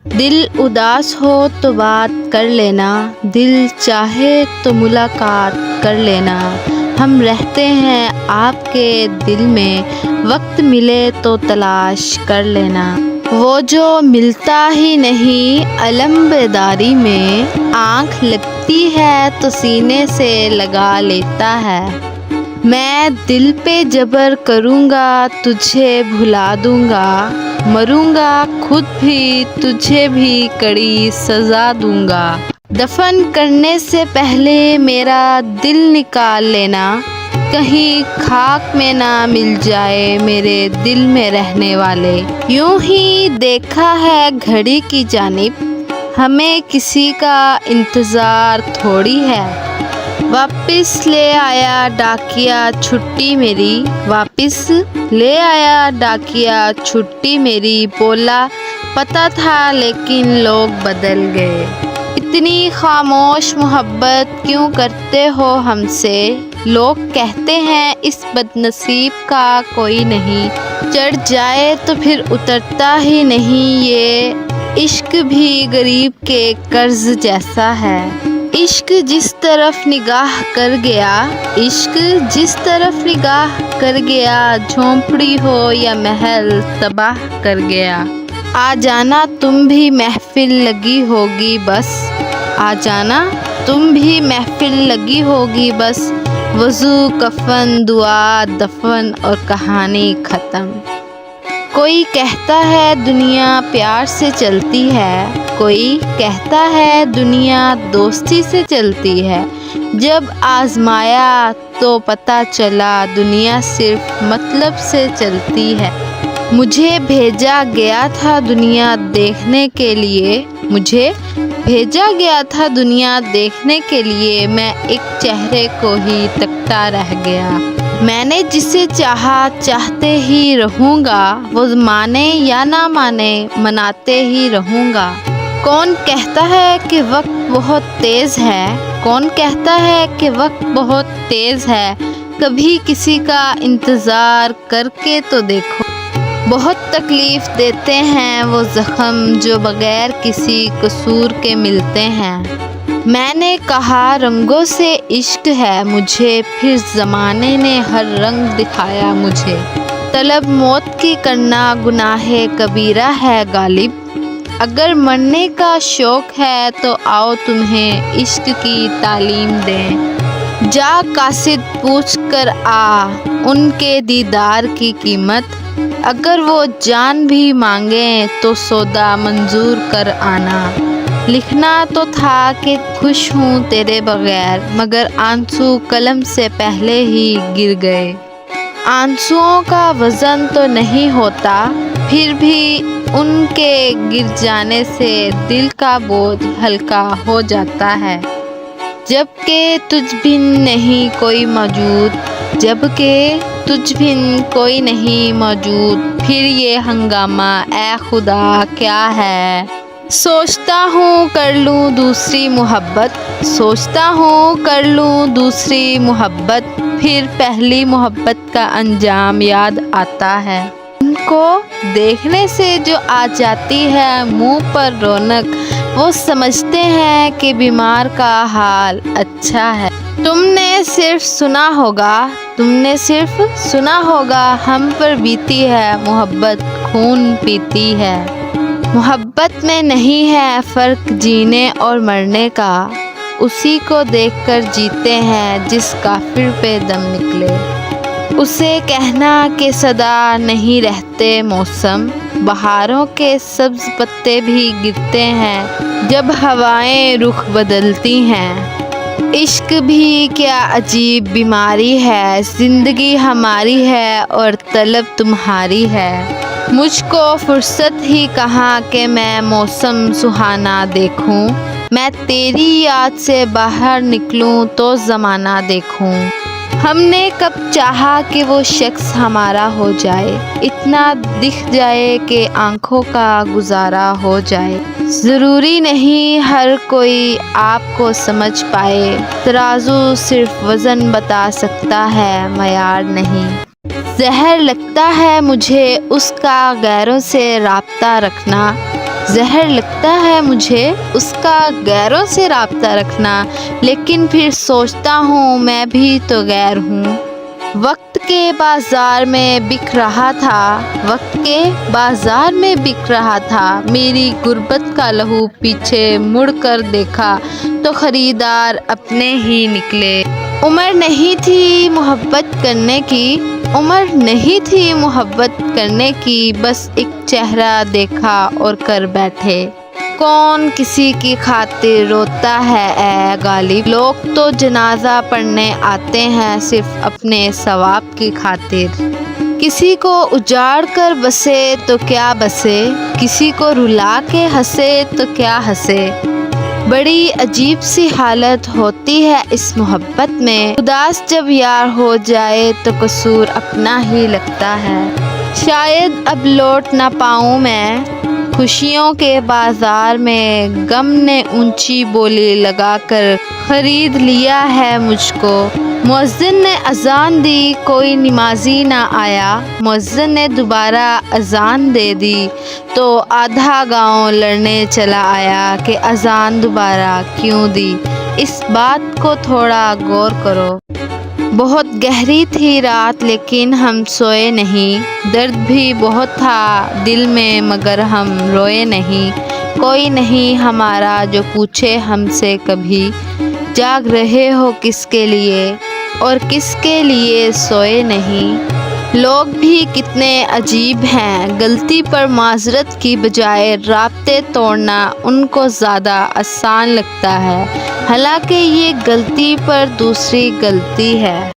دل اداس ہو تو بات کر لینا، دل چاہے تو ملاقات کر لینا، ہم رہتے ہیں آپ کے دل میں، وقت ملے تو تلاش کر لینا۔ وہ جو ملتا ہی نہیں علم بیداری میں، آنکھ لگتی ہے تو سینے سے لگا لیتا ہے۔ میں دل پہ جبر کروں گا تجھے بھلا دوں گا، مروں گا خود بھی تجھے بھی کڑی سزا دوں گا۔ دفن کرنے سے پہلے میرا دل نکال لینا، کہیں خاک میں نہ مل جائے میرے دل میں رہنے والے۔ یوں ہی دیکھا ہے گھڑی کی جانب، ہمیں کسی کا انتظار تھوڑی ہے۔ واپس لے آیا ڈاکیا چھٹی میری، واپس لے آیا ڈاکیا چھٹی میری، بولا پتہ تھا لیکن لوگ بدل گئے۔ اتنی خاموش محبت کیوں کرتے ہو ہم سے، لوگ کہتے ہیں اس بد نصیب کا کوئی نہیں، چڑھ جائے تو پھر اترتا ہی نہیں، یہ عشق بھی غریب کے قرض جیسا ہے۔ عشق جس طرف نگاہ کر گیا، عشق جس طرف نگاہ کر گیا، جھونپڑی ہو یا محل تباہ کر گیا۔ آ جانا تم بھی محفل لگی ہوگی بس، آ جانا تم بھی محفل لگی ہوگی بس، وضو کفن دعا دفن اور کہانی ختم۔ کوئی کہتا ہے دنیا پیار سے چلتی ہے، کوئی کہتا ہے دنیا دوستی سے چلتی ہے، جب آزمایا تو پتہ چلا دنیا صرف مطلب سے چلتی ہے۔ مجھے بھیجا گیا تھا دنیا دیکھنے کے لیے، مجھے بھیجا گیا تھا دنیا دیکھنے کے لیے، میں ایک چہرے کو ہی تکتا رہ گیا۔ میں نے جسے چاہا چاہتے ہی رہوں گا، وہ مانے یا نہ مانے مناتے ہی رہوں گا۔ کون کہتا ہے کہ وقت بہت تیز ہے، کون کہتا ہے کہ وقت بہت تیز ہے، کبھی کسی کا انتظار کر کے تو دیکھو۔ بہت تکلیف دیتے ہیں وہ زخم جو بغیر کسی قصور کے ملتے ہیں۔ میں نے کہا رنگوں سے عشق ہے مجھے، پھر زمانے نے ہر رنگ دکھایا مجھے۔ طلب موت کی کرنا گناہ کبیرہ ہے غالب، اگر مرنے کا شوق ہے تو آؤ تمہیں عشق کی تعلیم دیں۔ جا قاصد پوچھ کر آ ان کے دیدار کی قیمت، اگر وہ جان بھی مانگیں تو سودا منظور کر آنا۔ لکھنا تو تھا کہ خوش ہوں تیرے بغیر، مگر آنسو قلم سے پہلے ہی گر گئے۔ آنسوؤں کا وزن تو نہیں ہوتا، پھر بھی ان کے گر جانے سے دل کا بوجھ ہلکا ہو جاتا ہے۔ جب کہ تجھ بن نہیں کوئی موجود، جب کہ تجھ بن کوئی نہیں موجود، پھر یہ ہنگامہ اے خدا کیا ہے۔ سوچتا ہوں کر لوں دوسری محبت، سوچتا ہوں کر لوں دوسری محبت، پھر پہلی محبت کا انجام یاد آتا ہے۔ ان کو دیکھنے سے جو آ جاتی ہے منہ پر رونق، وہ سمجھتے ہیں کہ بیمار کا حال اچھا ہے۔ تم نے صرف سنا ہوگا، تم نے صرف سنا ہوگا، ہم پر بیتی ہے محبت خون پیتی ہے۔ محبت میں نہیں ہے فرق جینے اور مرنے کا، اسی کو دیکھ کر جیتے ہیں جس کافر پہ دم نکلے۔ اسے کہنا کہ سدا نہیں رہتے موسم، بہاروں کے سبز پتے بھی گرتے ہیں جب ہوائیں رخ بدلتی ہیں۔ عشق بھی کیا عجیب بیماری ہے، زندگی ہماری ہے اور طلب تمہاری ہے۔ مجھ کو فرصت ہی کہاں کہ میں موسم سہانا دیکھوں، میں تیری یاد سے باہر نکلوں تو زمانہ دیکھوں۔ ہم نے کب چاہا کہ وہ شخص ہمارا ہو جائے، اتنا دکھ جائے کہ آنکھوں کا گزارا ہو جائے۔ ضروری نہیں ہر کوئی آپ کو سمجھ پائے، ترازو صرف وزن بتا سکتا ہے معیار نہیں۔ زہر لگتا ہے مجھے اس کا غیروں سے رابطہ رکھنا، زہر لگتا ہے مجھے اس کا غیروں سے رابطہ رکھنا، لیکن پھر سوچتا ہوں میں بھی تو غیر ہوں۔ وقت کے بازار میں بک رہا تھا، وقت کے بازار میں بک رہا تھا، میری غربت کا لہو پیچھے مڑ کر دیکھا تو خریدار اپنے ہی نکلے۔ عمر نہیں تھی محبت کرنے کی، عمر نہیں تھی محبت کرنے کی، بس ایک چہرہ دیکھا اور کر بیٹھے۔ کون کسی کی خاطر روتا ہے اے غالب، لوگ تو جنازہ پڑھنے آتے ہیں صرف اپنے ثواب کی خاطر۔ کسی کو اجاڑ کر بسے تو کیا بسے، کسی کو رلا کے ہنسے تو کیا ہنسے۔ بڑی عجیب سی حالت ہوتی ہے اس محبت میں، اداس جب یار ہو جائے تو قصور اپنا ہی لگتا ہے۔ شاید اب لوٹ نہ پاؤں میں خوشیوں کے بازار میں، غم نے اونچی بولی لگا کر خرید لیا ہے مجھ کو۔ مؤذن نے اذان دی کوئی نمازی نہ آیا، مؤذن نے دوبارہ اذان دے دی تو آدھا گاؤں لڑنے چلا آیا کہ اذان دوبارہ کیوں دی۔ اس بات کو تھوڑا غور کرو۔ بہت گہری تھی رات لیکن ہم سوئے نہیں، درد بھی بہت تھا دل میں مگر ہم روئے نہیں۔ کوئی نہیں ہمارا جو پوچھے ہم سے کبھی، جاگ رہے ہو کس کے لیے اور کس کے لیے سوئے نہیں۔ لوگ بھی کتنے عجیب ہیں، غلطی پر معذرت کی بجائے رابطے توڑنا ان کو زیادہ آسان لگتا ہے، حالانکہ یہ غلطی پر دوسری غلطی ہے۔